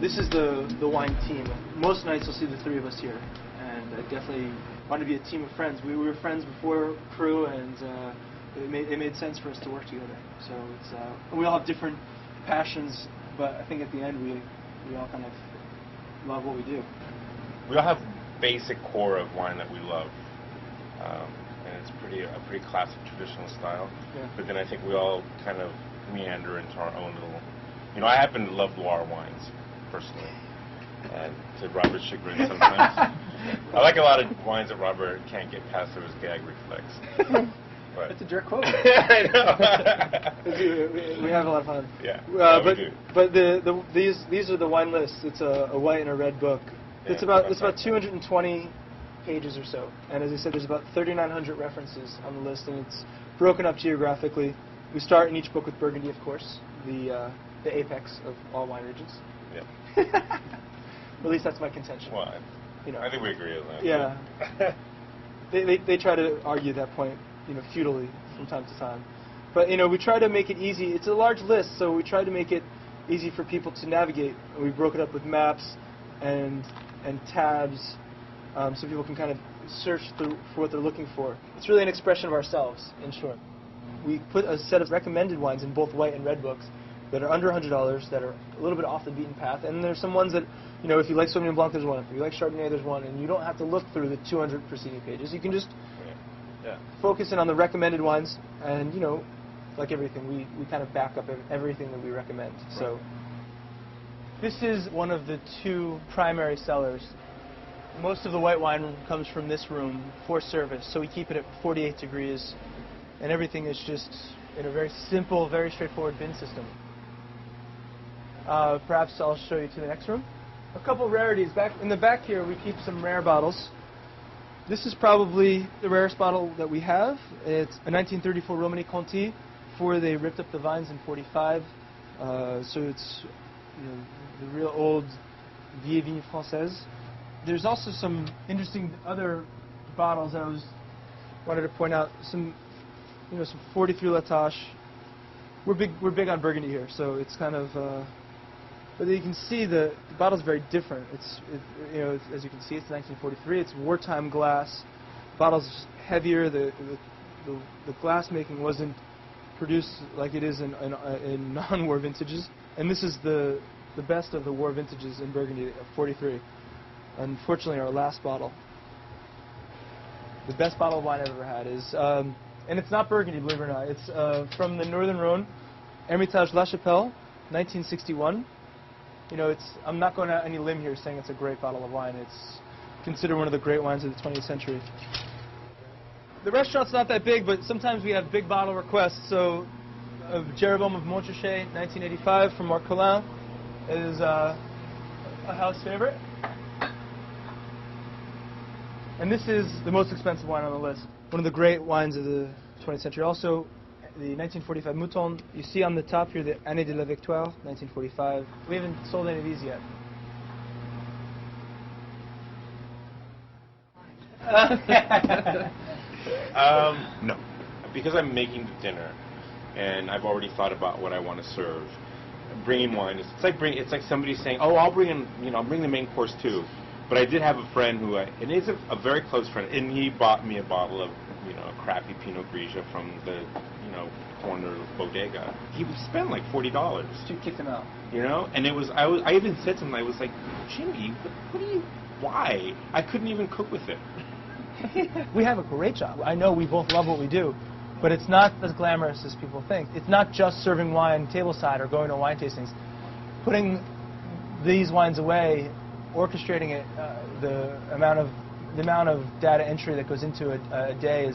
this is the wine team. Most nights you'll see the three of us here, and I definitely want to be a team of friends. We were friends before crew, and it made sense for us to work together. So it's we all have different passions, but I think at the end we all kind of love what we do. We all have basic core of wine that we love, and it's a pretty classic traditional style. Yeah. But then I think we all kind of meander into our own little. You know, I happen to love Loire wines personally, and to Robert's chagrin sometimes. I like a lot of wines that Robert can't get past through his gag reflex. But It's a direct quote. I know. we have a lot of fun. Yeah, but we do. But these are the wine lists. It's a white and a red book. Yeah, It's about 220 pages or so. And as I said, there's about 3,900 references on the list, and it's broken up geographically. We start in each book with Burgundy, of course, the apex of all wine regions. Yeah. At least that's my contention. Well, I think we agree on that. Yeah. they try to argue that point, futilely from time to time. But, we try to make it easy. It's a large list, so we try to make it easy for people to navigate. We broke it up with maps and tabs, so people can kind of search for what they're looking for. It's really an expression of ourselves, in short. We put a set of recommended wines in both white and red books that are under $100, that are a little bit off the beaten path. And there's some ones that, if you like Sauvignon Blanc, there's one. If you like Chardonnay, there's one. And you don't have to look through the 200 preceding pages. You can just focus in on the recommended wines. And, like everything, we kind of back up everything that we recommend. Right. So this is one of the two primary cellars. Most of the white wine comes from this room for service. So we keep it at 48 degrees. And everything is just in a very simple, very straightforward bin system. Perhaps I'll show you to the next room. A couple rarities. Back in the back here, we keep some rare bottles. This is probably the rarest bottle that we have. It's a 1934 Romani Conti, before they ripped up the vines in '45. So it's the real old Vieille Vigne Française. There's also some interesting other bottles that I wanted to point out. Some 43 La Tâche. We're big on Burgundy here, so it's kind of. But you can see the bottle's very different. As you can see, it's 1943. It's wartime glass. The bottle's heavier. The glass making wasn't produced like it is in non-war vintages. And this is the best of the war vintages in Burgundy, 43. Unfortunately, our last bottle, the best bottle of wine I've ever had, is, and it's not Burgundy, believe it or not. It's from the Northern Rhone, Hermitage La Chapelle, 1961. I'm not going out any limb here saying it's a great bottle of wine. It's considered one of the great wines of the 20th century. The restaurant's not that big, but sometimes we have big bottle requests. So, Jeroboam of Montrachet, 1985, from Marc Collin, is a house favorite. And this is the most expensive wine on the list. One of the great wines of the 20th century. Also, the 1945 Mouton. You see on the top here the Année de la Victoire, 1945. We haven't sold any of these yet. No, because I'm making the dinner, and I've already thought about what I want to serve. Bringing wine, it's like somebody saying, "Oh, I'll bring the main course too." But I did have a friend who, and he's a very close friend, and he bought me a bottle of, a crappy Pinot Grigio from the, corner bodega. He spent like $40. You kicked him out. And it was, I even said to him, I was like, Jimmy, why? I couldn't even cook with it. We have a great job. I know we both love what we do, but it's not as glamorous as people think. It's not just serving wine tableside or going to wine tastings. Putting these wines away, orchestrating it, the amount of data entry that goes into a day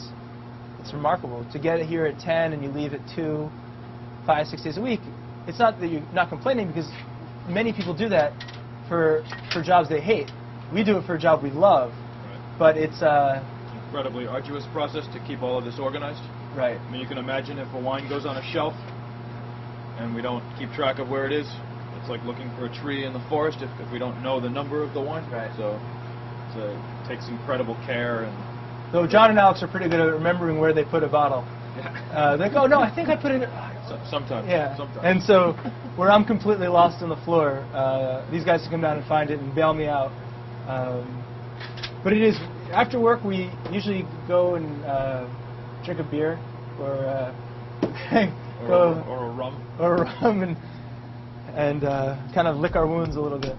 it's remarkable. To get it here at 10 and you leave at 2, 5, 6 days a week, it's not that you're not complaining, because many people do that for jobs they hate. We do it for a job we love, right. But it's incredibly arduous process to keep all of this organized. Right. I mean, you can imagine if a wine goes on a shelf and we don't keep track of where it is. It's like looking for a tree in the forest if we don't know the number of the wine. Right. So it takes incredible care. And so John and Alex are pretty good at remembering where they put a bottle. They go, no, I think I put it. Sometimes. Yeah. Sometimes. And so, where I'm completely lost on the floor, these guys come down and find it and bail me out. But it is after work. We usually go and drink a beer or or a rum. and kind of lick our wounds a little bit.